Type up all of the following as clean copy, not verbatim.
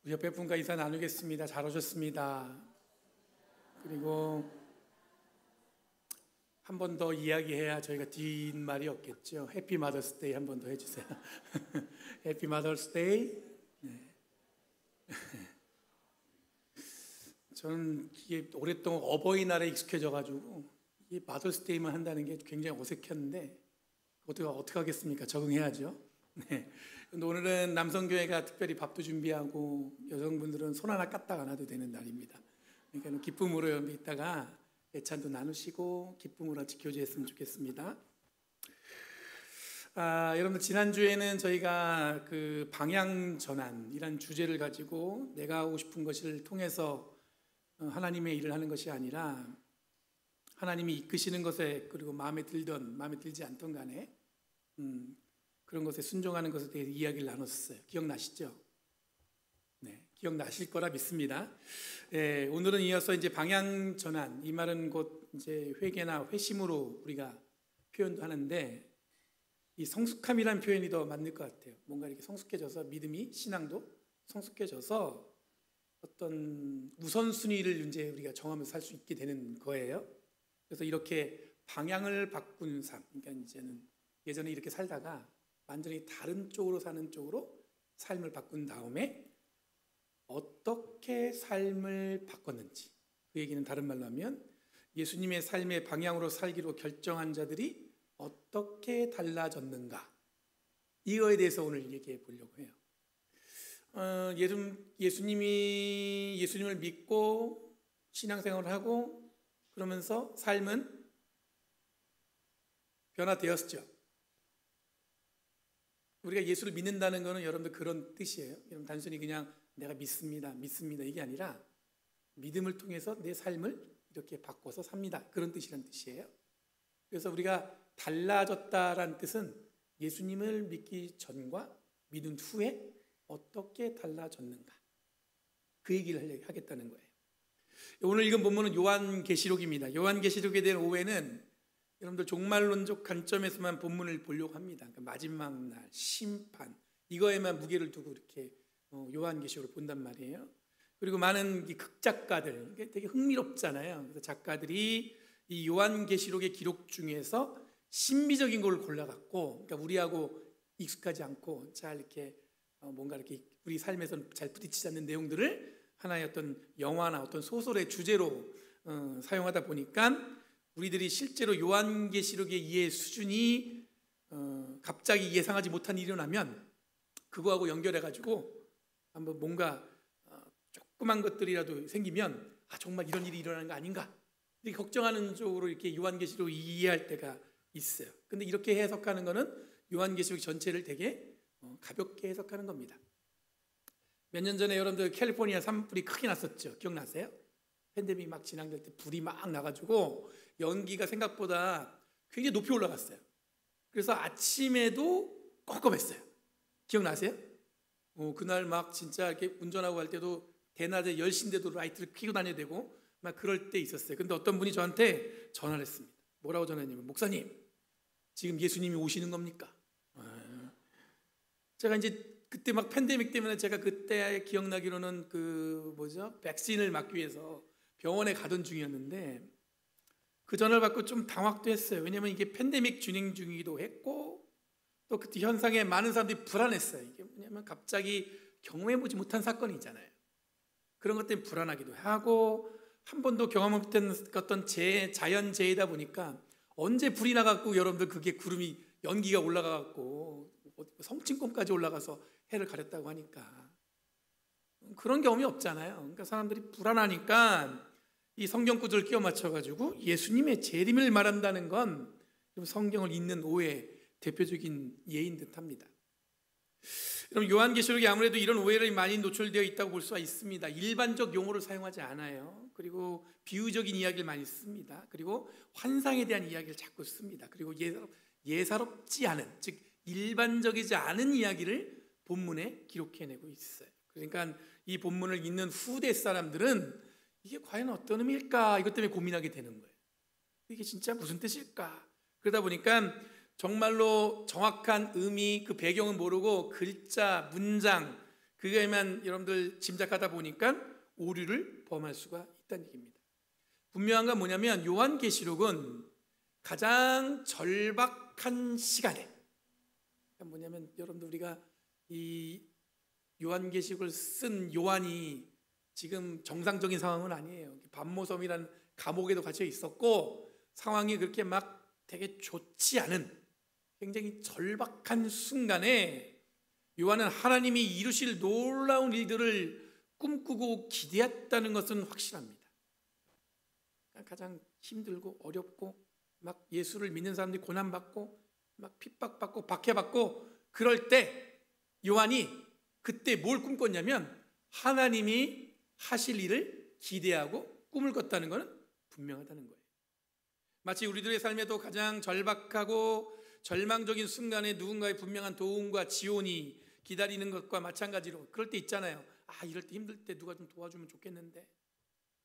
우리 옆에 분과 인사 나누겠습니다. 잘 오셨습니다. 그리고 한 번 더 이야기해야 저희가 뒷말이 없겠죠. 해피 마더스 데이 한 번 더 해주세요. 해피 마더스 데이. 네. 저는 이게 오랫동안 어버이날에 익숙해져가지고 이 마더스 데이만 한다는 게 굉장히 어색했는데 어떻게 하겠습니까? 적응해야죠. 네. 근데 오늘은 남성교회가 특별히 밥도 준비하고 여성분들은 손 하나 까딱 안 와도 되는 날입니다. 그러니까 기쁨으로 여러분 이따가 예찬도 나누시고 기쁨으로 같이 교제했으면 좋겠습니다. 여러분들 지난주에는 저희가 그 방향 전환이란 주제를 가지고 내가 하고 싶은 것을 통해서 하나님의 일을 하는 것이 아니라 하나님이 이끄시는 것에 그리고 마음에 들든 마음에 들지 않던 간에 그런 것에 순종하는 것에 대해 이야기를 나눴어요. 기억나시죠? 네, 기억나실 거라 믿습니다. 네, 오늘은 이어서 이제 방향 전환, 이 말은 곧 이제 회개나 회심으로 우리가 표현도 하는데 이 성숙함이라는 표현이 더 맞는 것 같아요. 뭔가 이렇게 성숙해져서 믿음이 신앙도 성숙해져서 어떤 우선순위를 이제 우리가 정하면서 살 수 있게 되는 거예요. 그래서 이렇게 방향을 바꾼 삶, 그러니까 이제는 예전에 이렇게 살다가 완전히 다른 쪽으로 사는 쪽으로 삶을 바꾼 다음에 어떻게 삶을 바꿨는지, 그 얘기는 다른 말로 하면 예수님의 삶의 방향으로 살기로 결정한 자들이 어떻게 달라졌는가, 이거에 대해서 오늘 얘기해 보려고 해요. 예수님을 믿고 신앙생활을 하고 그러면서 삶은 변화되었죠. 우리가 예수를 믿는다는 것은 여러분들 그런 뜻이에요. 여러분 단순히 그냥 내가 믿습니다 이게 아니라 믿음을 통해서 내 삶을 이렇게 바꿔서 삽니다, 그런 뜻이란 뜻이에요. 그래서 우리가 달라졌다라는 뜻은 예수님을 믿기 전과 믿은 후에 어떻게 달라졌는가, 그 얘기를 하겠다는 거예요. 오늘 읽은 본문은 요한계시록입니다. 요한계시록에 대한 오해는 여러분들 종말론적 관점에서만 본문을 보려고 합니다. 그러니까 마지막 날, 심판, 이거에만 무게를 두고 이렇게 요한계시록을 본단 말이에요. 그리고 많은 극작가들, 이게 되게 흥미롭잖아요. 그래서 작가들이 이 요한계시록의 기록 중에서 신비적인 걸 골라갖고, 그러니까 우리하고 익숙하지 않고 잘 이렇게 뭔가 이렇게 우리 삶에서 잘 부딪히지 않는 내용들을 하나의 어떤 영화나 어떤 소설의 주제로 사용하다 보니까 우리들이 실제로 요한계시록의 이해 수준이 갑자기 예상하지 못한 일이 일어나면 그거하고 연결해가지고 한번 뭔가 조그만 것들이라도 생기면 정말 이런 일이 일어나는 거 아닌가, 이렇게 걱정하는 쪽으로 이렇게 요한계시록을 이해할 때가 있어요. 근데 이렇게 해석하는 거는 요한계시록 전체를 되게 가볍게 해석하는 겁니다. 몇 년 전에 여러분들 캘리포니아 산불이 크게 났었죠. 기억나세요? 팬데믹 막 진행될 때 불이 막 나가지고 연기가 생각보다 굉장히 높이 올라갔어요. 그래서 아침에도 껌껌했어요. 기억나세요? 그날 막 진짜 이렇게 운전하고 갈 때도 대낮에 10시인데도 라이트를 켜고 다녀야 되고 막 그럴 때 있었어요. 근데 어떤 분이 저한테 전화를 했습니다. 뭐라고 전화했냐면, 목사님, 지금 예수님이 오시는 겁니까? 제가 이제 그때 막 팬데믹 때문에 제가 그때 기억나기로는 백신을 맞기 위해서 병원에 가던 중이었는데 그 전화를 받고 좀 당황도 했어요. 왜냐하면 이게 팬데믹 진행 중이기도 했고 또 그때 현상에 많은 사람들이 불안했어요. 이게 뭐냐면 갑자기 경험해보지 못한 사건이잖아요. 그런 것 때문에 불안하기도 하고 한 번도 경험 못한 어떤 자연재해다 보니까 언제 불이 나갖고 여러분들 그게 구름이 연기가 올라가갖고 성층권까지 올라가서 해를 가렸다고 하니까 그런 경험이 없잖아요. 그러니까 사람들이 불안하니까 이 성경 구절을 끼워 맞춰가지고 예수님의 재림을 말한다는 건 성경을 읽는 오해의 대표적인 예인 듯합니다. 여러분 요한계시록이 아무래도 이런 오해를 많이 노출되어 있다고 볼 수가 있습니다. 일반적 용어를 사용하지 않아요. 그리고 비유적인 이야기를 많이 씁니다. 그리고 환상에 대한 이야기를 자꾸 씁니다. 그리고 예사롭지 않은, 즉 일반적이지 않은 이야기를 본문에 기록해내고 있어요. 그러니까 이 본문을 읽는 후대 사람들은 이게 과연 어떤 의미일까, 이것 때문에 고민하게 되는 거예요. 이게 진짜 무슨 뜻일까? 그러다 보니까 정말로 정확한 의미, 그 배경은 모르고 글자, 문장, 그게만 여러분들 짐작하다 보니까 오류를 범할 수가 있다는 얘기입니다. 분명한 건 뭐냐면 요한계시록은 가장 절박한 시간에, 뭐냐면 여러분들 우리가 이 요한계시록을 쓴 요한이 지금 정상적인 상황은 아니에요. 반모섬이라는 감옥에도 갇혀 있었고 상황이 그렇게 막 되게 좋지 않은 굉장히 절박한 순간에 요한은 하나님이 이루실 놀라운 일들을 꿈꾸고 기대했다는 것은 확실합니다. 가장 힘들고 어렵고 막 예수를 믿는 사람들이 고난받고 막 핍박받고 박해받고 그럴 때 요한이 그때 뭘 꿈꿨냐면 하나님이 하실 일을 기대하고 꿈을 꿨다는 것은 분명하다는 거예요. 마치 우리들의 삶에도 가장 절박하고 절망적인 순간에 누군가의 분명한 도움과 지원이 기다리는 것과 마찬가지로 그럴 때 있잖아요. 이럴 때 힘들 때 누가 좀 도와주면 좋겠는데,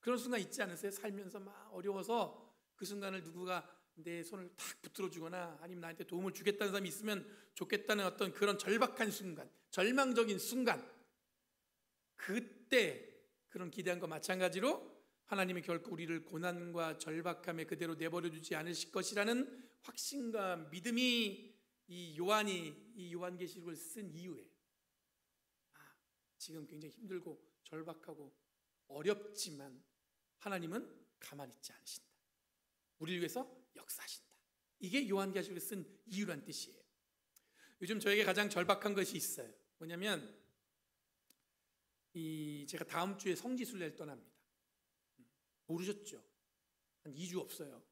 그런 순간 있지 않으세요? 살면서 막 어려워서 그 순간을 누구가 내 손을 탁 붙들어 주거나 아니면 나한테 도움을 주겠다는 사람이 있으면 좋겠다는 어떤 그런 절박한 순간, 절망적인 순간, 그때 그런 기대함과 마찬가지로 하나님이 결코 우리를 고난과 절박함에 그대로 내버려 두지 않으실 것이라는 확신과 믿음이 이 요한이 이 요한계시록을 쓴 이유에 지금 굉장히 힘들고 절박하고 어렵지만 하나님은 가만히 있지 않으신다. 우리를 위해서 역사하신다. 이게 요한계시록을 쓴 이유란 뜻이에요. 요즘 저에게 가장 절박한 것이 있어요. 뭐냐면 제가 다음 주에 성지순례를 떠납니다. 모르셨죠? 한 2주 없어요.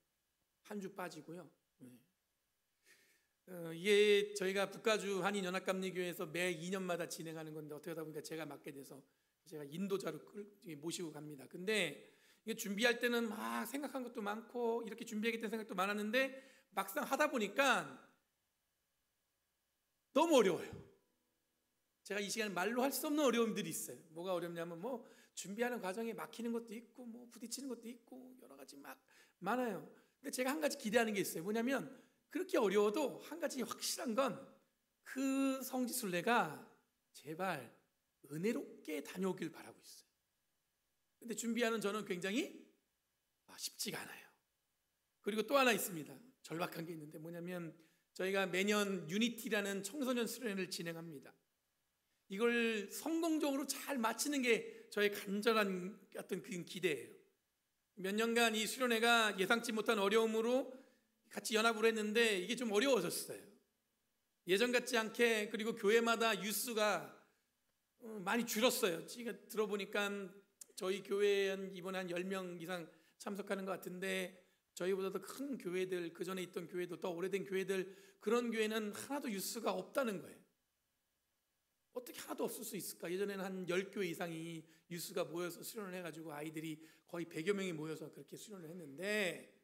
한 주 빠지고요. 이게 저희가 북가주 한인연합감리교회에서 매 2년마다 진행하는 건데 어떻게 하다 보니까 제가 맡게 돼서 제가 인도자로 모시고 갑니다. 근데 이게 준비할 때는 막 생각한 것도 많고 이렇게 준비하겠다는 생각도 많았는데 막상 하다 보니까 너무 어려워요. 제가 이 시간에 말로 할 수 없는 어려움들이 있어요. 뭐가 어렵냐면 준비하는 과정에 막히는 것도 있고 부딪히는 것도 있고 여러 가지 막 많아요. 근데 제가 한 가지 기대하는 게 있어요. 뭐냐면 그렇게 어려워도 한 가지 확실한 건 그 성지순례가 제발 은혜롭게 다녀오길 바라고 있어요. 근데 준비하는 저는 굉장히 쉽지가 않아요. 그리고 또 하나 있습니다. 절박한 게 있는데 뭐냐면 저희가 매년 유니티라는 청소년 수련회를 진행합니다. 이걸 성공적으로 잘 마치는 게 저의 간절한 어떤 그 기대예요. 몇 년간 이 수련회가 예상치 못한 어려움으로 같이 연합을 했는데 이게 좀 어려워졌어요. 예전 같지 않게. 그리고 교회마다 유수가 많이 줄었어요. 제가 들어보니까 저희 교회에 이번에 한 10명 이상 참석하는 것 같은데 저희보다도 큰 교회들, 그 전에 있던 교회도 더 오래된 교회들, 그런 교회는 하나도 유수가 없다는 거예요. 어떻게 하나도 없을 수 있을까? 예전에는 한 10교회 이상이 유수가 모여서 수련을 해가지고 아이들이 거의 100여 명이 모여서 그렇게 수련을 했는데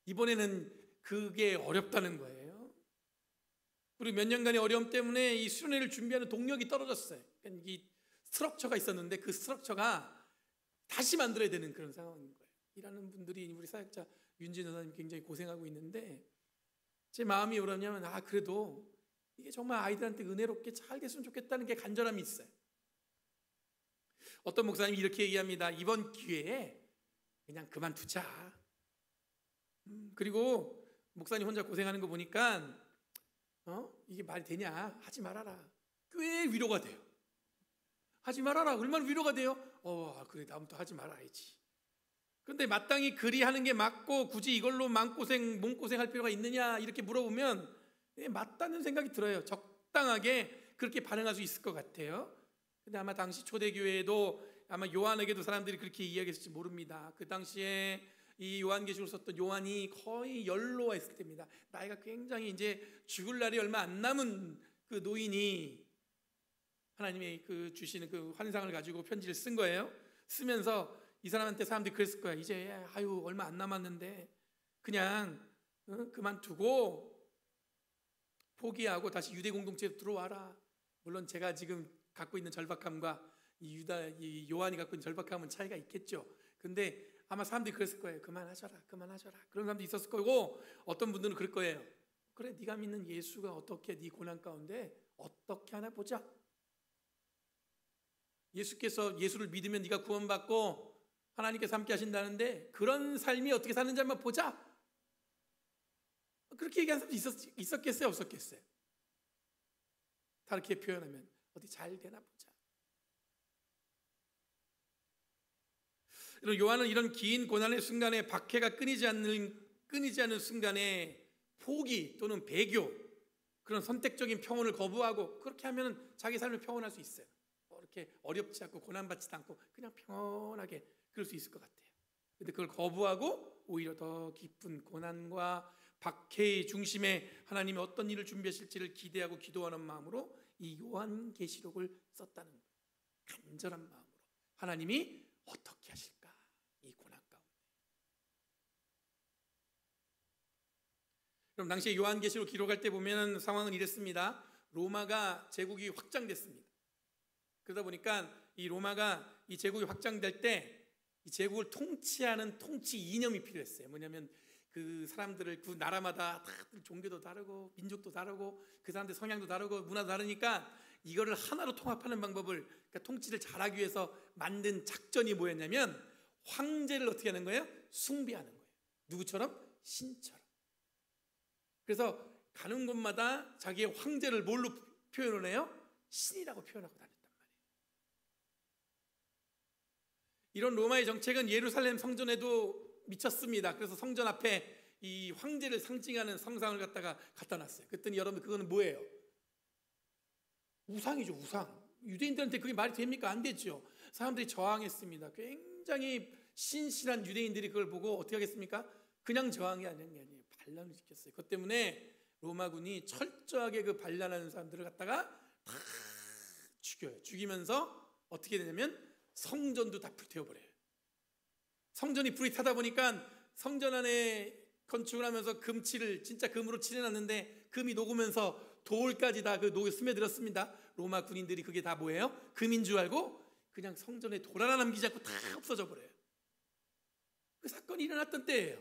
이번에는 그게 어렵다는 거예요. 그리고 몇 년간의 어려움 때문에 이 수련회를 준비하는 동력이 떨어졌어요. 그러니까 이 스트럭처가 있었는데 그 스트럭처가 다시 만들어야 되는 그런 상황인 거예요. 일하는 분들이 우리 사역자 윤진 전사님 굉장히 고생하고 있는데 제 마음이 뭐냐면 그래도 이게 정말 아이들한테 은혜롭게 잘 됐으면 좋겠다는 게 간절함이 있어요. 어떤 목사님이 이렇게 얘기합니다. 이번 기회에 그냥 그만두자. 그리고 목사님 혼자 고생하는 거 보니까 이게 말이 되냐? 하지 말아라. 꽤 위로가 돼요. 하지 말아라. 얼마나 위로가 돼요? 그래 다음부터 하지 말아야지. 그런데 마땅히 그리 하는 게 맞고 굳이 이걸로 몸고생할 필요가 있느냐 이렇게 물어보면 맞다는 생각이 들어요. 적당하게 그렇게 반응할 수 있을 것 같아요. 근데 아마 당시 초대교회에도 아마 요한에게도 사람들이 그렇게 이야기했을지 모릅니다. 그 당시에 이 요한계시록을 썼던 요한이 거의 연로했을 때입니다. 나이가 굉장히 이제 죽을 날이 얼마 안 남은 그 노인이 하나님의 그 주시는 그 환상을 가지고 편지를 쓴 거예요. 쓰면서 이 사람한테 사람들이 그랬을 거야. 이제 얼마 안 남았는데 그냥 그만두고 포기하고 다시 유대 공동체에 들어와라. 물론 제가 지금 갖고 있는 절박함과 이 요한이 갖고 있는 절박함은 차이가 있겠죠. 근데 아마 사람들이 그랬을 거예요. 그만하셔라. 그런 사람도 있었을 거고 어떤 분들은 그럴 거예요. 그래 네가 믿는 예수가 어떻게 네 고난 가운데 어떻게 하나 보자. 예수를 믿으면 네가 구원받고 하나님께서 함께 하신다는데 그런 삶이 어떻게 사는지 한번 보자. 그렇게 얘기한 사람도 있었겠어요? 없었겠어요? 다르게 표현하면 어디 잘 되나 보자. 요한은 이런 긴 고난의 순간에 박해가 끊이지 않는 순간에 포기 또는 배교, 그런 선택적인 평온을 거부하고 그렇게 하면 자기 삶을 평온할 수 있어요. 이렇게 어렵지 않고 고난받지도 않고 그냥 평온하게 그럴 수 있을 것 같아요. 근데 그걸 거부하고 오히려 더 깊은 고난과 박해의 중심에 하나님이 어떤 일을 준비하실지를 기대하고 기도하는 마음으로 이 요한계시록을 썼다는 거예요. 간절한 마음으로 하나님이 어떻게 하실까 이 고난 가운데. 그럼 당시에 요한계시록 기록할 때 보면 상황은 이랬습니다. 로마가 제국이 확장됐습니다. 그러다 보니까 이 로마가 이 제국이 확장될 때 이 제국을 통치하는 통치 이념이 필요했어요. 뭐냐면 그 사람들을 그 나라마다 다들 종교도 다르고 민족도 다르고 그 사람들 성향도 다르고 문화도 다르니까 이거를 하나로 통합하는 방법을, 그러니까 통치를 잘하기 위해서 만든 작전이 뭐였냐면 황제를 어떻게 하는 거예요? 숭배하는 거예요. 누구처럼? 신처럼. 그래서 가는 곳마다 자기의 황제를 뭘로 표현을 해요? 신이라고 표현하고 다녔단 말이에요. 이런 로마의 정책은 예루살렘 성전에도 미쳤습니다. 그래서 성전 앞에 이 황제를 상징하는 성상을 갖다 놨어요. 그랬더니 여러분 그거는 뭐예요? 우상이죠, 우상. 유대인들한테 그게 말이 됩니까? 안 되죠. 사람들이 저항했습니다. 굉장히 신실한 유대인들이 그걸 보고 어떻게 하겠습니까? 그냥 저항이 아니에요. 반란을 시켰어요. 그것 때문에 로마군이 철저하게 그 반란하는 사람들을 갖다가 다 죽여요. 죽이면서 어떻게 되냐면 성전도 다 불태워버려요. 성전이 불이 타다 보니까 성전 안에 건축을 하면서 금칠을 진짜 금으로 칠해놨는데 금이 녹으면서 돌까지 다 그 스며들었습니다. 로마 군인들이 그게 다 뭐예요? 금인 줄 알고 그냥 성전에 돌 하나 남기지 않고 다 없어져 버려요. 그 사건이 일어났던 때예요.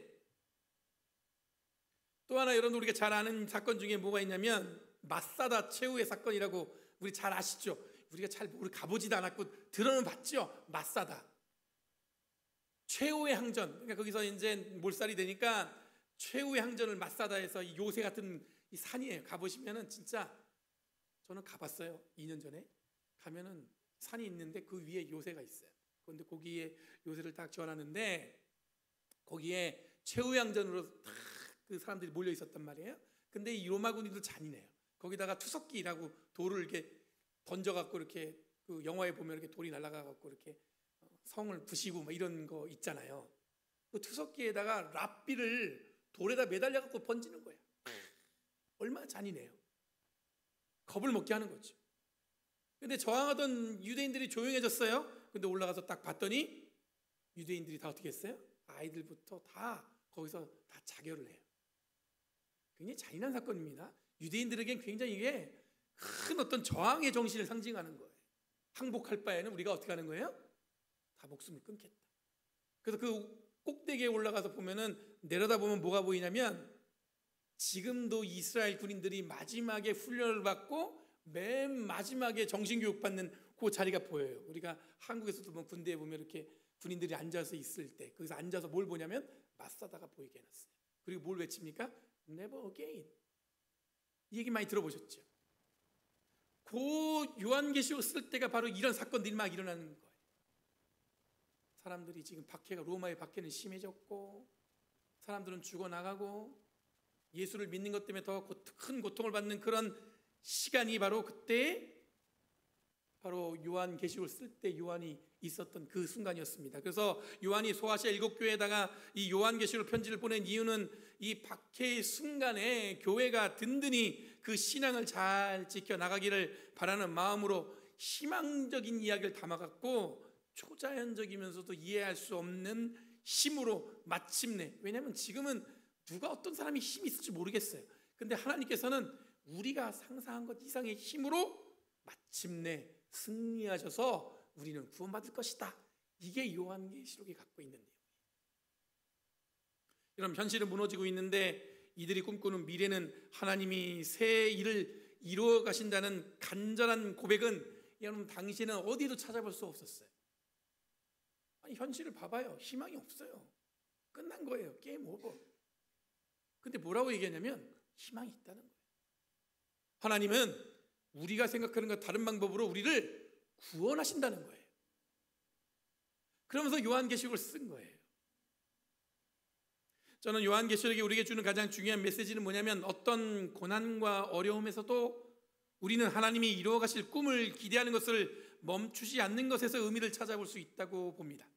또 하나 여러분 우리가 잘 아는 사건 중에 뭐가 있냐면 마사다 최후의 사건이라고 우리 잘 아시죠? 우리가 잘 가보지도 않았고 들어는 봤죠? 마사다 최후의 항전. 그러니까 거기서 이제 몰살이 되니까 최후의 항전을 마사다에서 이 요새 같은 이 산이에요. 가보시면은 진짜 저는 가봤어요. 2년 전에 가면은 산이 있는데 그 위에 요새가 있어요. 그런데 거기에 요새를 딱 지어놨는데 거기에 최후의 항전으로 다 그 사람들이 몰려 있었단 말이에요. 근데 이 로마 군인도 잔인해요. 거기다가 투석기라고 돌을 이렇게 던져갖고 이렇게 그 영화에 보면 이렇게 돌이 날아가갖고 이렇게 성을 부시고 뭐 이런 거 있잖아요. 그 투석기에다가 랍비를 돌에다 매달려갖고 번지는 거예요. 얼마나 잔인해요. 겁을 먹게 하는 거죠. 근데 저항하던 유대인들이 조용해졌어요. 근데 올라가서 딱 봤더니 유대인들이 다 어떻게 했어요? 아이들부터 다 거기서 다 자결을 해요. 굉장히 잔인한 사건입니다. 유대인들에겐 굉장히 이게 큰 어떤 저항의 정신을 상징하는 거예요. 항복할 바에는 우리가 어떻게 하는 거예요? 다 목숨을 끊겠다. 그래서 그 꼭대기에 올라가서 보면은 내려다보면 뭐가 보이냐면 지금도 이스라엘 군인들이 마지막에 훈련을 받고 맨 마지막에 정신교육 받는 그 자리가 보여요. 우리가 한국에서도 보면 군대에 보면 이렇게 군인들이 앉아서 있을 때 거기서 앉아서 뭘 보냐면 마사다가 보이게 해놨어요. 그리고 뭘 외칩니까? Never again. 이 얘기 많이 들어보셨죠? 그 요한계시록 쓸 때가 바로 이런 사건들이 막 일어나는 거예요. 사람들이 지금 로마의 박해는 심해졌고 사람들은 죽어나가고 예수를 믿는 것 때문에 더 큰 고통을 받는 그런 시간이 바로 그때 바로 요한계시록을 쓸 때 요한이 있었던 그 순간이었습니다. 그래서 요한이 소아시아 7교회에다가 이 요한계시록 편지를 보낸 이유는 이 박해의 순간에 교회가 든든히 그 신앙을 잘 지켜나가기를 바라는 마음으로 희망적인 이야기를 담아갖고 초자연적이면서도 이해할 수 없는 힘으로 마침내, 왜냐하면 지금은 누가 어떤 사람이 힘이 있을지 모르겠어요. 근데 하나님께서는 우리가 상상한 것 이상의 힘으로 마침내 승리하셔서 우리는 구원받을 것이다. 이게 요한계시록이 갖고 있는 내용이에요. 여러분, 현실은 무너지고 있는데 이들이 꿈꾸는 미래는 하나님이 새 일을 이루어 가신다는 간절한 고백은 여러분 당시에는 어디도 찾아볼 수 없었어요. 아니, 현실을 봐봐요. 희망이 없어요. 끝난 거예요. 게임 오버. 근데 뭐라고 얘기하냐면 희망이 있다는 거예요. 하나님은 우리가 생각하는 것 다른 방법으로 우리를 구원하신다는 거예요. 그러면서 요한계시록을 쓴 거예요. 저는 요한계시록이 우리에게 주는 가장 중요한 메시지는 뭐냐면 어떤 고난과 어려움에서도 우리는 하나님이 이루어 가실 꿈을 기대하는 것을 멈추지 않는 것에서 의미를 찾아볼 수 있다고 봅니다.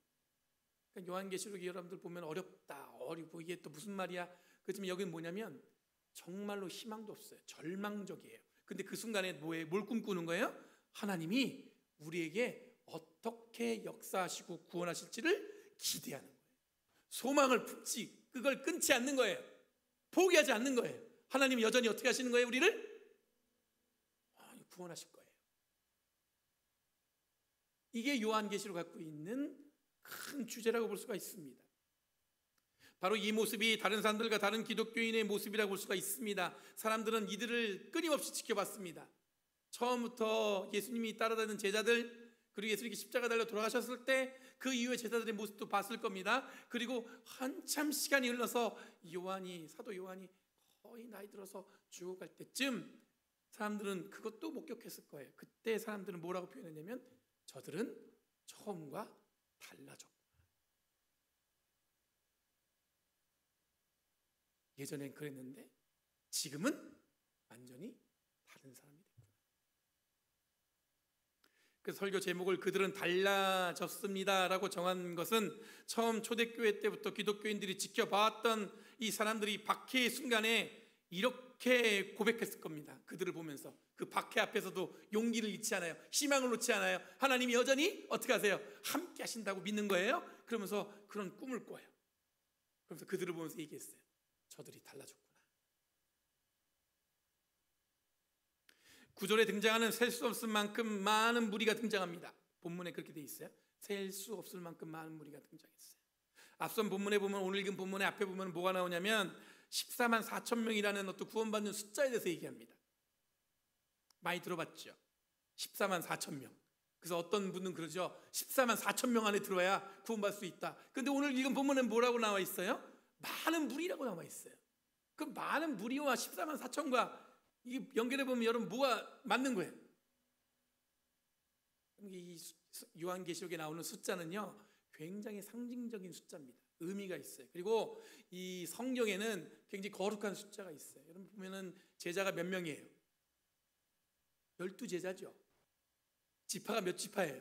그러니까 요한계시록이 여러분들 보면 어렵다, 어리고 이게 또 무슨 말이야? 그렇지만 여기는 뭐냐면 정말로 희망도 없어요. 절망적이에요. 근데 그 순간에 뭘 꿈꾸는 거예요? 하나님이 우리에게 어떻게 역사하시고 구원하실지를 기대하는 거예요. 소망을 품지, 그걸 끊지 않는 거예요. 포기하지 않는 거예요. 하나님이 여전히 어떻게 하시는 거예요? 우리를 구원하실 거예요. 이게 요한계시록 갖고 있는 큰 주제라고 볼 수가 있습니다. 바로 이 모습이 다른 사람들과 다른 기독교인의 모습이라고 볼 수가 있습니다. 사람들은 이들을 끊임없이 지켜봤습니다. 처음부터 예수님이 따라다니는 제자들, 그리고 예수님이 십자가 달려 돌아가셨을 때 그 이후에 제자들의 모습도 봤을 겁니다. 그리고 한참 시간이 흘러서 사도 요한이 거의 나이 들어서 죽어갈 때쯤 사람들은 그것도 목격했을 거예요. 그때 사람들은 뭐라고 표현했냐면 저들은 처음과 달라졌구나. 예전엔 그랬는데 지금은 완전히 다른 사람이 됐구나. 그 설교 제목을 그들은 달라졌습니다 라고 정한 것은 처음 초대교회 때부터 기독교인들이 지켜봤던 이 사람들이 박해의 순간에 이렇게 고백했을 겁니다. 그들을 보면서 그 박해 앞에서도 용기를 잃지 않아요. 희망을 놓지 않아요. 하나님이 여전히 어떻게 하세요? 함께 하신다고 믿는 거예요. 그러면서 그런 꿈을 꿔요. 그러면서 그들을 보면서 얘기했어요. 저들이 달라졌구나. 9절에 등장하는 셀 수 없을 만큼 많은 무리가 등장합니다. 본문에 그렇게 돼 있어요. 셀 수 없을 만큼 많은 무리가 등장했어요. 앞선 본문에 보면, 오늘 읽은 본문의 앞에 보면 뭐가 나오냐면 14만 4천 명이라는 어떤 구원받는 숫자에 대해서 얘기합니다. 많이 들어봤죠? 14만 4천 명. 그래서 어떤 분은 그러죠. 14만 4천 명 안에 들어야 구원받을 수 있다. 근데 오늘 읽은 본문은 뭐라고 나와 있어요? 많은 무리라고 나와 있어요. 그 많은 무리와 14만 4천과 이 연결해 보면 여러분 뭐가 맞는 거예요? 이 요한계시록에 나오는 숫자는요 굉장히 상징적인 숫자입니다. 의미가 있어요. 그리고 이 성경에는 굉장히 거룩한 숫자가 있어요. 여러분 보면은 제자가 몇 명이에요? 12제자죠. 지파가 몇 지파예요?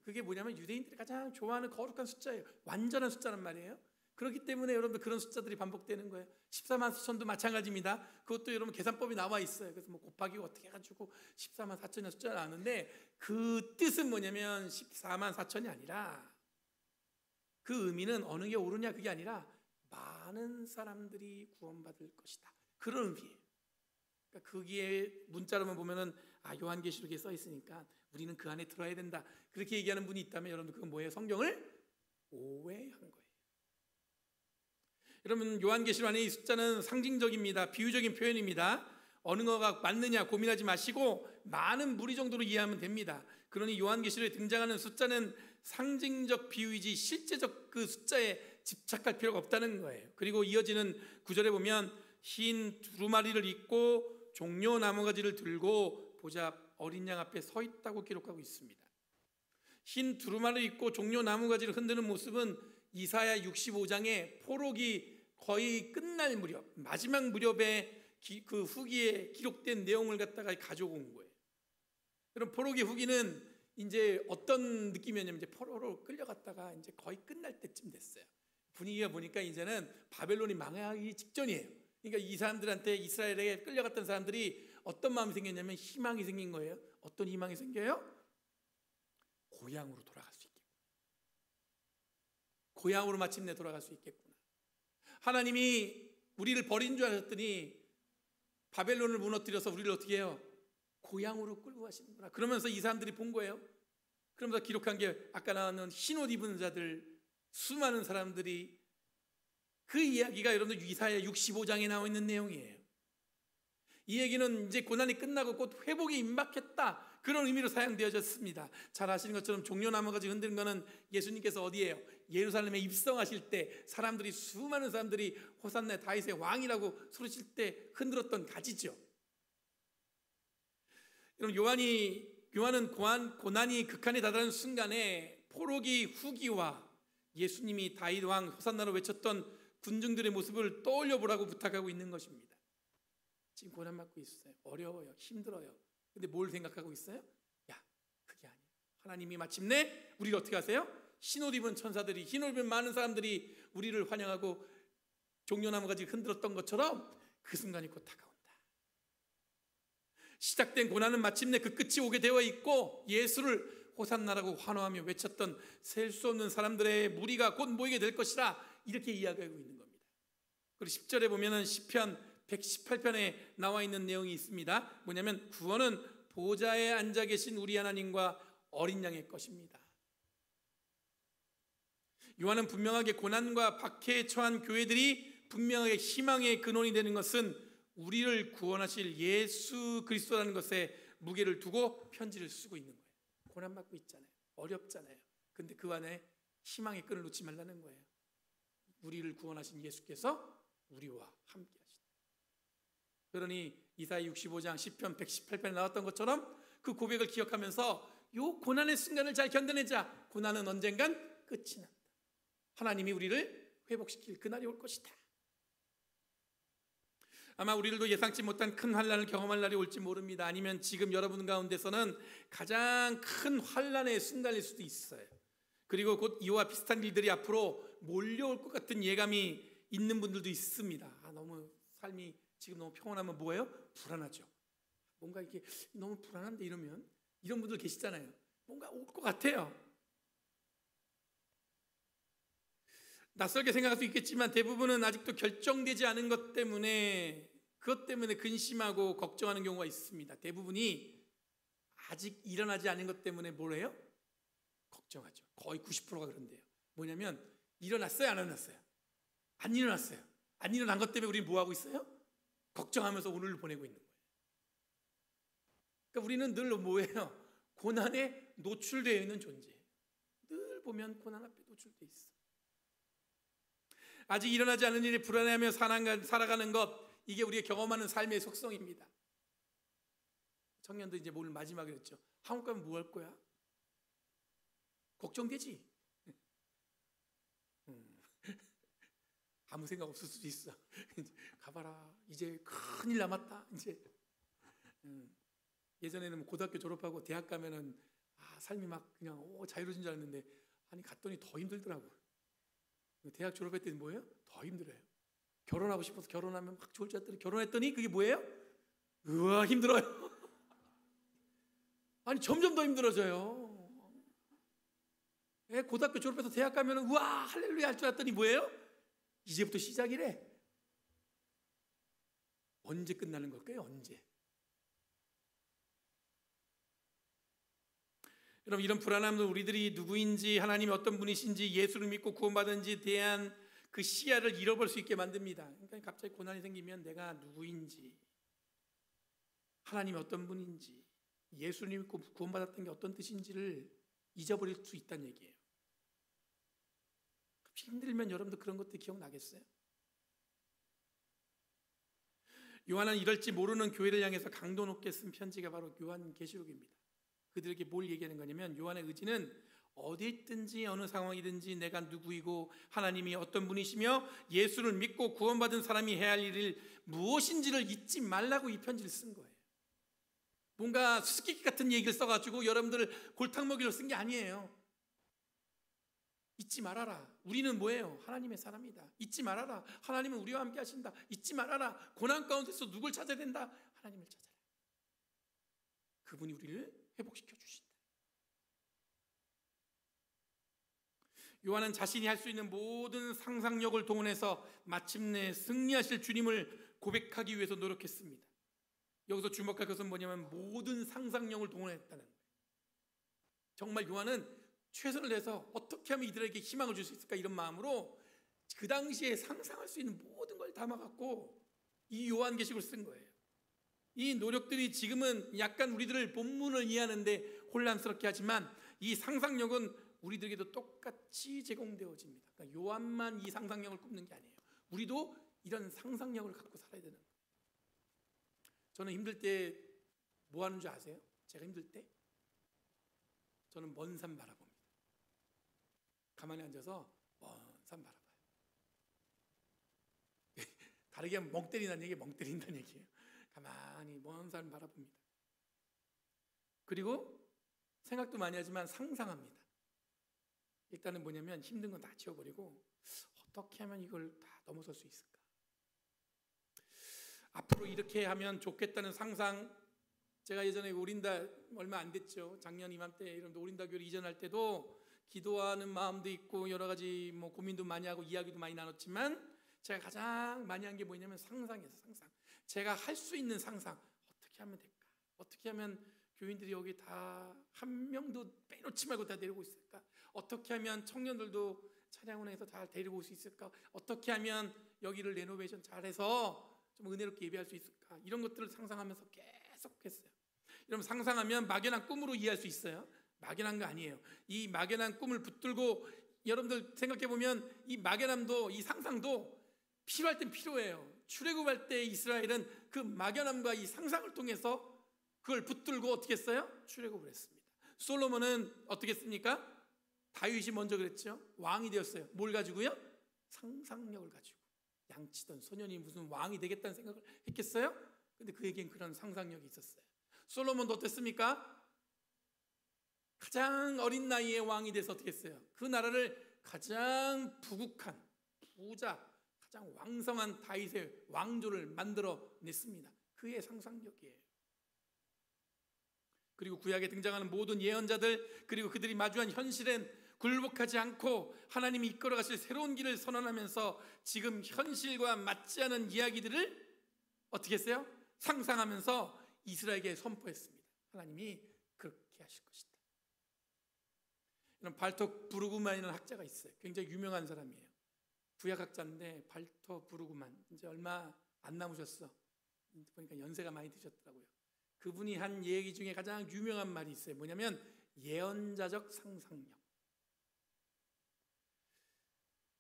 그게 뭐냐면 유대인들이 가장 좋아하는 거룩한 숫자예요. 완전한 숫자란 말이에요. 그렇기 때문에 여러분들 그런 숫자들이 반복되는 거예요. 14만 4천도 마찬가지입니다. 그것도 여러분 계산법이 나와 있어요. 그래서 뭐 곱하기 어떻게 해가지고 14만 4천의 숫자가 나왔는데 그 뜻은 뭐냐면 14만 4천이 아니라 그 의미는 어느 게 옳으냐 그게 아니라 많은 사람들이 구원받을 것이다. 그런 의미예요. 그러니까 거기에 문자로만 보면은 요한계시록에 써 있으니까 우리는 그 안에 들어야 된다. 그렇게 얘기하는 분이 있다면 여러분 그건 뭐예요? 성경을 오해한 거예요. 여러분 요한계시록 안에 이 숫자는 상징적입니다. 비유적인 표현입니다. 어느 거가 맞느냐 고민하지 마시고 많은 무리 정도로 이해하면 됩니다. 그러니 요한계시록에 등장하는 숫자는 상징적 비유이지 실제적 그 숫자에 집착할 필요가 없다는 거예요. 그리고 이어지는 구절에 보면 흰 두루마리를 입고 종려 나무가지를 들고 보좌 어린 양 앞에 서 있다고 기록하고 있습니다. 흰 두루마리를 입고 종려 나무가지를 흔드는 모습은 이사야 65장에 포로기 거의 끝날 무렵, 마지막 무렵에 그 후기에 기록된 내용을 갖다가 가져온 거예요. 그럼 포로기 후기는 이제 어떤 느낌이었냐면 이제 포로로 끌려갔다가 이제 거의 끝날 때쯤 됐어요. 분위기가 보니까 이제는 바벨론이 망하기 직전이에요. 그러니까 이 사람들한테 이스라엘에 끌려갔던 사람들이 어떤 마음이 생겼냐면 희망이 생긴 거예요. 어떤 희망이 생겨요? 고향으로 돌아갈 수 있겠구나. 고향으로 마침내 돌아갈 수 있겠구나. 하나님이 우리를 버린 줄 아셨더니 바벨론을 무너뜨려서 우리를 어떻게 해요? 고향으로 끌고 가시는구나. 그러면서 이 사람들이 본 거예요. 그러면서 기록한 게 아까 나왔는 흰옷 입은 자들, 수많은 사람들이 그 이야기가 여러분들 이사야 65장에 나와 있는 내용이에요. 이 얘기는 이제 고난이 끝나고 곧 회복이 임박했다, 그런 의미로 사용되어졌습니다. 잘 아시는 것처럼 종려나무가 흔드는 것은 예수님께서 어디예요? 예루살렘에 입성하실 때 사람들이, 수많은 사람들이 호산나 다윗의 왕이라고 소리칠 때 흔들었던 가지죠. 여러분, 요한은 고난이 극한에 다다른 순간에 포로기 후기와 예수님이 다윗 왕 호산나로 외쳤던 군중들의 모습을 떠올려 보라고 부탁하고 있는 것입니다. 지금 고난받고 있어요. 어려워요. 힘들어요. 근데 뭘 생각하고 있어요? 야, 그게 아니에요. 하나님이 마침내 우리를 어떻게 하세요? 흰옷 입은 천사들이, 흰옷 입은 많은 사람들이 우리를 환영하고 종려나무가 지금 흔들었던 것처럼 그 순간이 곧 다가온다. 시작된 고난은 마침내 그 끝이 오게 되어 있고, 예수를 호산나라고 환호하며 외쳤던 셀 수 없는 사람들의 무리가 곧 모이게 될 것이라, 이렇게 이야기하고 있는 겁니다. 그리고 10절에 보면은 시편 118편에 나와 있는 내용이 있습니다. 뭐냐면 구원은 보좌에 앉아 계신 우리 하나님과 어린 양의 것입니다. 요한은 분명하게 고난과 박해에 처한 교회들이 분명하게 희망의 근원이 되는 것은 우리를 구원하실 예수 그리스도라는 것에 무게를 두고 편지를 쓰고 있는 거예요. 고난받고 있잖아요. 어렵잖아요. 근데 그 안에 희망의 끈을 놓지 말라는 거예요. 우리를 구원하신 예수께서 우리와 함께 하시다. 그러니 이사야 65장 시편 118편에 나왔던 것처럼 그 고백을 기억하면서 요 고난의 순간을 잘 견뎌내자. 고난은 언젠간 끝이 난다. 하나님이 우리를 회복시킬 그날이 올 것이다. 아마 우리들도 예상치 못한 큰 환난을 경험할 날이 올지 모릅니다. 아니면 지금 여러분 가운데서는 가장 큰 환난에 순간일 수도 있어요. 그리고 곧 이와 비슷한 일들이 앞으로 몰려올 것 같은 예감이 있는 분들도 있습니다. 너무 삶이 지금 너무 평온하면 뭐예요? 불안하죠. 뭔가 이렇게 너무 불안한데 이러면, 이런 분들 계시잖아요. 뭔가 올 것 같아요. 낯설게 생각할 수 있겠지만 대부분은 아직도 결정되지 않은 것 때문에, 그것 때문에 근심하고 걱정하는 경우가 있습니다. 대부분이 아직 일어나지 않은 것 때문에 뭘 해요? 걱정하죠. 거의 90%가 그런데요. 뭐냐면 일어났어요? 안 일어났어요? 안 일어났어요. 안 일어난 것 때문에 우리는 뭐하고 있어요? 걱정하면서 오늘을 보내고 있는 거예요. 그러니까 우리는 늘 뭐예요? 고난에 노출되어 있는 존재예요. 늘 보면 고난 앞에 노출되어 있어. 아직 일어나지 않은 일에 불안해하며 살아가는 것, 이게 우리가 경험하는 삶의 속성입니다. 청년도 이제 오늘 마지막에 했죠. 한국 가면 뭐 할 거야? 걱정되지? 아무 생각 없을 수도 있어. 가봐라. 이제 큰일 남았다. 이제 예전에는 고등학교 졸업하고 대학 가면은 삶이 막 그냥 자유로워진 줄 알았는데, 아니 갔더니 더 힘들더라고. 대학 졸업할 때는 뭐예요? 더 힘들어요. 결혼하고 싶어서 결혼하면 막 좋을 줄 알았더니, 결혼했더니 그게 뭐예요? 우와, 힘들어요. 아니 점점 더 힘들어져요. 고등학교 졸업해서 대학 가면 우와 할렐루야 할 줄 알았더니 뭐예요? 이제부터 시작이래. 언제 끝나는 걸까요? 언제? 여러분, 이런 불안함은 우리들이 누구인지, 하나님이 어떤 분이신지, 예수를 믿고 구원받은지에 대한 그 시야를 잃어버릴 수 있게 만듭니다. 그러니까 갑자기 고난이 생기면 내가 누구인지, 하나님이 어떤 분인지, 예수를 믿고 구원받았던 게 어떤 뜻인지를 잊어버릴 수 있다는 얘기예요. 힘들면 여러분도 그런 것들 기억나겠어요? 요한은 이럴지 모르는 교회를 향해서 강도 높게 쓴 편지가 바로 요한계시록입니다. 그들에게 뭘 얘기하는 거냐면, 요한의 의지는 어디 있든지 어느 상황이든지 내가 누구이고 하나님이 어떤 분이시며 예수를 믿고 구원받은 사람이 해야 할 일을 무엇인지를 잊지 말라고 이 편지를 쓴 거예요. 뭔가 수수께끼 같은 얘기를 써가지고 여러분들을 골탕 먹이려 쓴 게 아니에요. 잊지 말아라. 우리는 뭐예요? 하나님의 사람이다. 잊지 말아라. 하나님은 우리와 함께 하신다. 잊지 말아라. 고난 가운데서 누굴 찾아야 된다? 하나님을 찾아라. 그분이 우리를 회복시켜 주신다. 요한은 자신이 할 수 있는 모든 상상력을 동원해서 마침내 승리하실 주님을 고백하기 위해서 노력했습니다. 여기서 주목할 것은 뭐냐면 모든 상상력을 동원했다는 거예요. 정말 요한은 최선을 다해서 어떻게 하면 이들에게 희망을 줄 수 있을까, 이런 마음으로 그 당시에 상상할 수 있는 모든 걸 담아갖고 이 요한계시록을 쓴 거예요. 이 노력들이 지금은 약간 우리들을 본문을 이해하는데 혼란스럽게 하지만 이 상상력은 우리들에게도 똑같이 제공되어집니다. 그러니까 요한만 이 상상력을 꿈는 게 아니에요. 우리도 이런 상상력을 갖고 살아야 되는 거예요. 저는 힘들 때 뭐 하는 줄 아세요? 제가 힘들 때 저는 먼 산 바라봅니다. 가만히 앉아서 먼 산 바라봐요. 다르게 하면 멍 때린다는 얘기예요. 멍 때린다는 얘기예요. 가만히 먼 산 바라봅니다. 그리고 생각도 많이 하지만 상상합니다. 일단은 뭐냐면 힘든 건 다 지워버리고 어떻게 하면 이걸 다 넘어설 수 있을까? 앞으로 이렇게 하면 좋겠다는 상상. 제가 예전에 오린다 얼마 안 됐죠. 작년 이맘때 이런데 오린다 교회를 이전할 때도 기도하는 마음도 있고 여러 가지 뭐 고민도 많이 하고 이야기도 많이 나눴지만 제가 가장 많이 한 게 뭐냐면 상상이었어요. 상상. 제가 할 수 있는 상상. 어떻게 하면 될까? 어떻게 하면 교인들이 여기 다 한 명도 빼놓지 말고 다 데리고 있을까? 어떻게 하면 청년들도 찬양원에서 잘 데리고 올 수 있을까? 어떻게 하면 여기를 레노베이션 잘해서 좀 은혜롭게 예배할 수 있을까? 이런 것들을 상상하면서 계속 했어요. 여러분, 상상하면 막연한 꿈으로 이해할 수 있어요. 막연한 거 아니에요. 이 막연한 꿈을 붙들고 여러분들 생각해보면 이 막연함도 이 상상도 필요할 땐 필요해요. 출애굽할 때 이스라엘은 그 막연함과 이 상상을 통해서 그걸 붙들고 어떻게 했어요? 출애굽을 했습니다. 솔로몬은 어떻게 했습니까? 다윗이 먼저 그랬죠. 왕이 되었어요. 뭘 가지고요? 상상력을 가지고. 양치던 소년이 무슨 왕이 되겠다는 생각을 했겠어요? 근데 그에겐 그런 상상력이 있었어요. 솔로몬도 어땠습니까? 가장 어린 나이에 왕이 돼서 어떻게 했어요? 그 나라를 가장 부국한 부자, 가장 왕성한 다윗의 왕조를 만들어냈습니다. 그의 상상력이에요. 그리고 구약에 등장하는 모든 예언자들, 그리고 그들이 마주한 현실엔 굴복하지 않고 하나님이 이끌어 가실 새로운 길을 선언하면서 지금 현실과 맞지 않은 이야기들을 어떻게 했어요? 상상하면서 이스라엘에게 선포했습니다. 하나님이 그렇게 하실 것이다. 이런 발톡 브루그만이라는 학자가 있어요. 굉장히 유명한 사람이에요. 구약학자인데 발톡 브루그만, 이제 얼마 안 남으셨어. 보니까 연세가 많이 드셨더라고요. 그분이 한 얘기 중에 가장 유명한 말이 있어요. 뭐냐면 예언자적 상상력.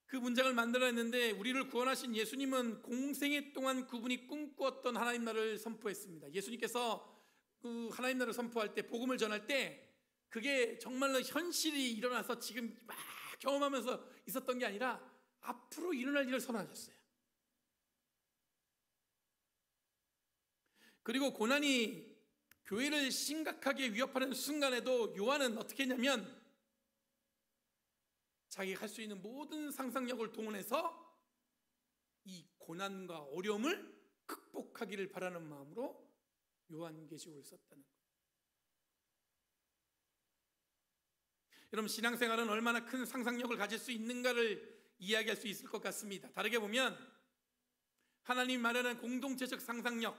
그 문장을 만들어냈는데 우리를 구원하신 예수님은 공생애 동안 그분이 꿈꾸었던 하나님 나라를 선포했습니다. 예수님께서 그 하나님 나라를 선포할 때, 복음을 전할 때 그게 정말로 현실이 일어나서 지금 막 경험하면서 있었던 게 아니라 앞으로 일어날 일을 선언하셨어요. 그리고 고난이 교회를 심각하게 위협하는 순간에도 요한은 어떻게 했냐면 자기가 할 수 있는 모든 상상력을 동원해서 이 고난과 어려움을 극복하기를 바라는 마음으로 요한계시록을 썼다는 거예요. 여러분, 신앙생활은 얼마나 큰 상상력을 가질 수 있는가를 이야기할 수 있을 것 같습니다. 다르게 보면 하나님 마련한 공동체적 상상력,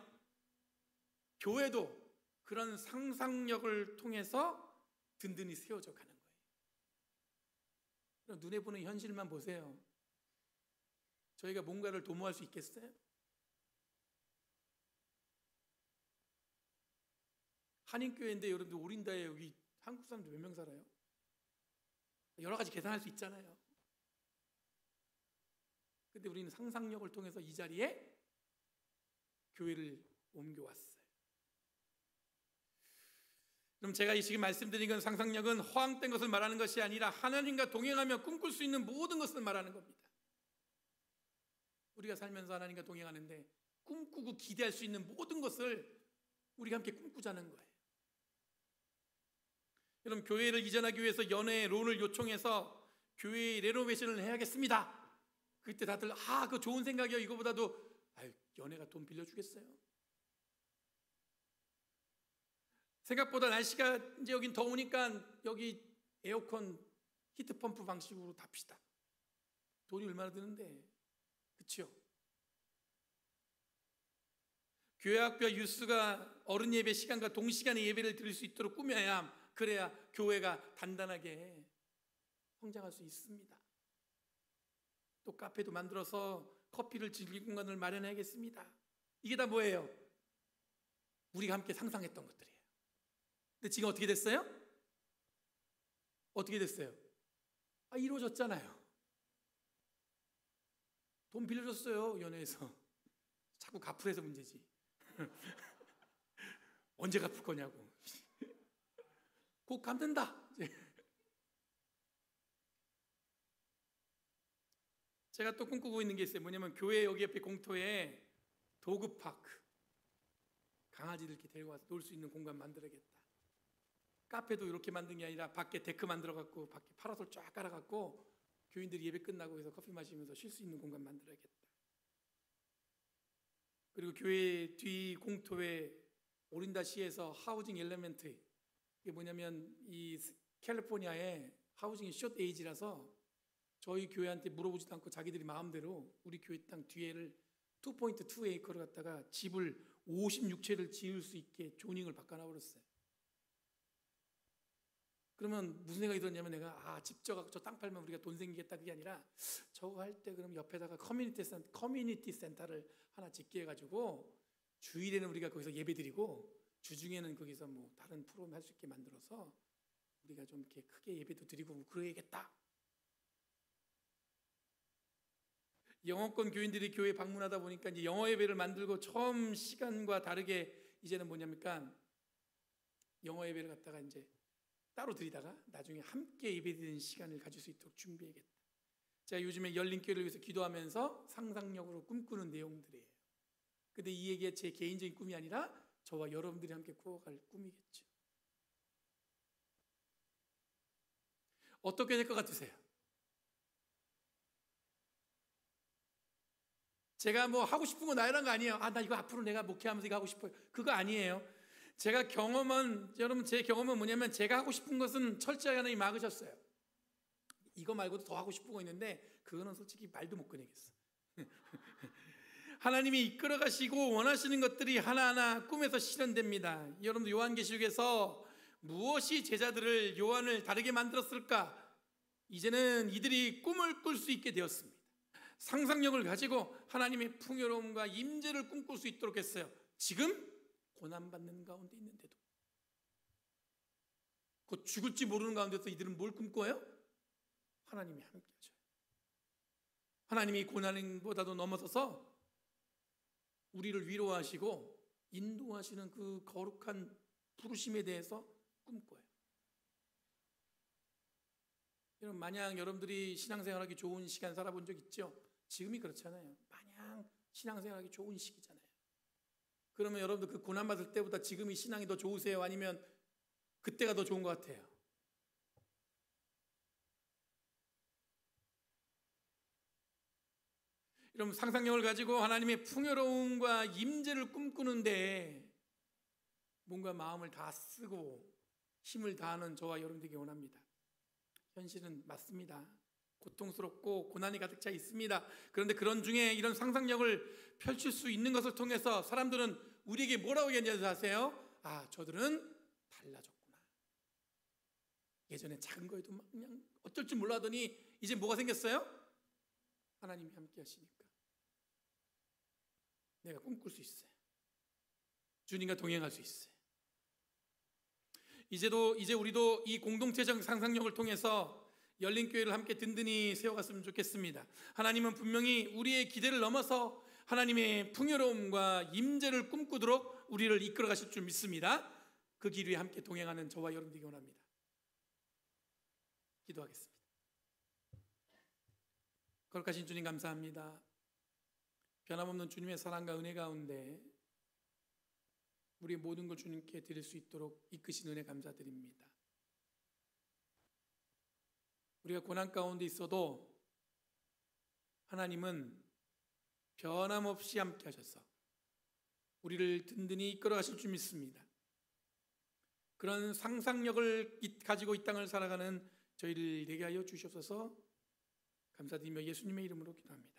교회도 그런 상상력을 통해서 든든히 세워져 가는 거예요. 눈에 보는 현실만 보세요. 저희가 뭔가를 도모할 수 있겠어요? 한인교회인데 여러분들 오린다에 여기 한국 사람들 몇 명 살아요? 여러 가지 계산할 수 있잖아요. 근데 우리는 상상력을 통해서 이 자리에 교회를 옮겨왔어요. 그럼 제가 지금 말씀드린 건 상상력은 허황된 것을 말하는 것이 아니라 하나님과 동행하며 꿈꿀 수 있는 모든 것을 말하는 겁니다. 우리가 살면서 하나님과 동행하는데 꿈꾸고 기대할 수 있는 모든 것을 우리가 함께 꿈꾸자는 거예요. 여러분, 교회를 이전하기 위해서 연회에 론을 요청해서 교회 레노베이션을 해야겠습니다. 그때 다들 그거 좋은 생각이요. 이거보다도 연회가 돈 빌려주겠어요? 생각보다 날씨가 이제 여긴 더우니까 여기 에어컨 히트펌프 방식으로 답시다. 돈이 얼마나 드는데, 그렇죠? 교회 학교와 유스가 어른 예배 시간과 동시간에 예배를 드릴 수 있도록 꾸며야, 그래야 교회가 단단하게 성장할 수 있습니다. 또 카페도 만들어서 커피를 즐길 공간을 마련해야겠습니다. 이게 다 뭐예요? 우리가 함께 상상했던 것들이에요. 근데 지금 어떻게 됐어요? 어떻게 됐어요? 이루어졌잖아요. 돈 빌려줬어요, 연애에서. 자꾸 갚으래서 문제지. 언제 갚을 거냐고. 곧 갚는다. 제가 또 꿈꾸고 있는 게 있어요. 뭐냐면 교회 여기 옆에 공터에 도그파크, 강아지들 이렇게 데려와서 놀 수 있는 공간 만들어야겠다. 카페도 이렇게 만든 게 아니라 밖에 데크 만들어갖고 밖에 파라솔 쫙 깔아갖고 교인들이 예배 끝나고 해서 커피 마시면서 쉴 수 있는 공간 만들어야겠다. 그리고 교회 뒤 공터에 오린다시에서 하우징 엘레멘트, 이게 뭐냐면 이 캘리포니아에 하우징이 숏 에이지라서 저희 교회한테 물어보지도 않고 자기들이 마음대로 우리 교회 땅 뒤에를 2.2 에이커를 갖다가 집을 56채를 지을 수 있게 조닝을 바꿔놔버렸어요. 그러면 무슨 생각이 들었냐면 내가 집져갖고 저 땅 팔면 우리가 돈 생기겠다, 그게 아니라 저거 할 때 그럼 옆에다가 커뮤니티 센터를 하나 짓게 해가지고 주일에는 우리가 거기서 예배 드리고 주중에는 거기서 뭐 다른 프로그램 할 수 있게 만들어서 우리가 좀 이렇게 크게 예배도 드리고 그래야겠다. 영어권 교인들이 교회 방문하다 보니까 이제 영어 예배를 만들고 처음 시간과 다르게 이제는 뭐냐니까 영어 예배를 갖다가 이제 따로 드리다가 나중에 함께 예배드리는 시간을 가질 수 있도록 준비해야겠다. 제가 요즘에 열린교회를 위해서 기도하면서 상상력으로 꿈꾸는 내용들이에요. 근데 이 얘기가 제 개인적인 꿈이 아니라 저와 여러분들이 함께 꾸어갈 꿈이겠죠. 어떻게 될 것 같으세요? 제가 뭐 하고 싶은 거 나열한 거 아니에요. 나 이거 앞으로 내가 목회하면서 이거 하고 싶어요. 그거 아니에요. 제가 여러분 제 경험은 뭐냐면 제가 하고 싶은 것은 철저하게 하나님이 막으셨어요. 이거 말고도 더 하고 싶은 거 있는데 그거는 솔직히 말도 못 꺼내겠어. 하나님이 이끌어 가시고 원하시는 것들이 하나하나 꿈에서 실현됩니다. 여러분들 요한계시록에서 무엇이 제자들을 요한을 다르게 만들었을까? 이제는 이들이 꿈을 꿀 수 있게 되었습니다. 상상력을 가지고 하나님의 풍요로움과 임재를 꿈꿀 수 있도록 했어요. 지금 고난받는 가운데 있는데도, 곧 죽을지 모르는 가운데서 이들은 뭘 꿈꿔요? 하나님이 함께 하셔요. 하나님이 고난보다도 넘어서서 우리를 위로하시고 인도하시는 그 거룩한 부르심에 대해서 꿈꿔요. 여러분, 마냥 여러분들이 신앙생활하기 좋은 시간 살아본 적 있죠? 지금이 그렇잖아요. 마냥 신앙생활하기 좋은 시기잖아요. 그러면 여러분들 그 고난받을 때보다 지금이 신앙이 더 좋으세요? 아니면 그때가 더 좋은 것 같아요? 여러분, 상상력을 가지고 하나님의 풍요로움과 임재를 꿈꾸는데 뭔가 마음을 다 쓰고 힘을 다하는 저와 여러분들에게 원합니다. 현실은 맞습니다. 고통스럽고 고난이 가득 차 있습니다. 그런데 그런 중에 이런 상상력을 펼칠 수 있는 것을 통해서 사람들은 우리에게 뭐라고 얘기하는지 아세요? 저들은 달라졌구나. 예전에 작은 거에도 막 그냥 어쩔 줄 몰라더니 이제 뭐가 생겼어요? 하나님이 함께 하시니까 내가 꿈꿀 수 있어요. 주님과 동행할 수 있어요. 이제 우리도 이 공동체적 상상력을 통해서 열린교회를 함께 든든히 세워갔으면 좋겠습니다. 하나님은 분명히 우리의 기대를 넘어서 하나님의 풍요로움과 임재를 꿈꾸도록 우리를 이끌어 가실 줄 믿습니다. 그 길 위에 함께 동행하는 저와 여러분들이 원합니다. 기도하겠습니다. 거룩하신 주님, 감사합니다. 변함없는 주님의 사랑과 은혜 가운데 우리의 모든 걸 주님께 드릴 수 있도록 이끄신 은혜 감사드립니다. 우리가 고난 가운데 있어도 하나님은 변함없이 함께 하셔서 우리를 든든히 이끌어 가실 줄 믿습니다. 그런 상상력을 가지고 이 땅을 살아가는 저희를 되게 하여 주시옵소서. 감사드리며 예수님의 이름으로 기도합니다.